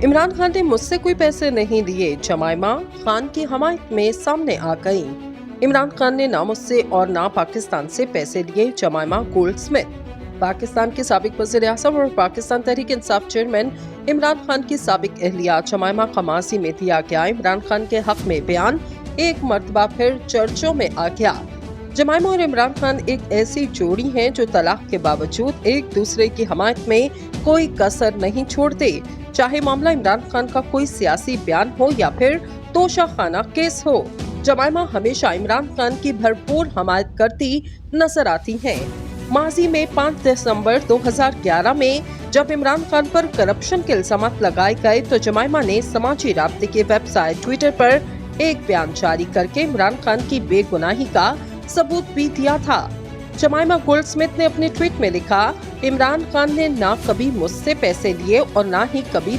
इमरान खान ने मुझसे कोई पैसे नहीं लिए, जमाइमा खान की हमायत में सामने आ गई। इमरान खान ने ना मुझसे और ना पाकिस्तान से पैसे लिए, जमाइमा गोल्डस्मिथ। पाकिस्तान के साबिक वज़ीर-ए-आज़म और पाकिस्तान तहरीक इंसाफ चेयरमैन इमरान खान की साबिक अहलिया जमाइमा खमासी में दिया गया इमरान खान के हक में बयान एक मर्तबा फिर चर्चों में आ गया। जमाइमा और इमरान खान एक ऐसी जोड़ी हैं जो तलाक के बावजूद एक दूसरे की हमायत में कोई कसर नहीं छोड़ते, चाहे मामला इमरान खान का कोई सियासी बयान हो या फिर तोशाखाना केस हो। जमाइमा हमेशा इमरान खान की भरपूर हमायत करती नजर आती हैं। माजी में 5 दिसंबर 2011 में जब इमरान खान पर करप्शन के इल्जामात लगाए गए तो जमाइमा ने समाजी राब्ते की वेबसाइट ट्विटर पर एक बयान जारी करके इमरान खान की बेगुनाही का सबूत भी दिया था। जमाइमा गोल्डस्मिथ ने अपने ट्वीट में लिखा, इमरान खान ने ना कभी मुझसे पैसे लिए और ना ही कभी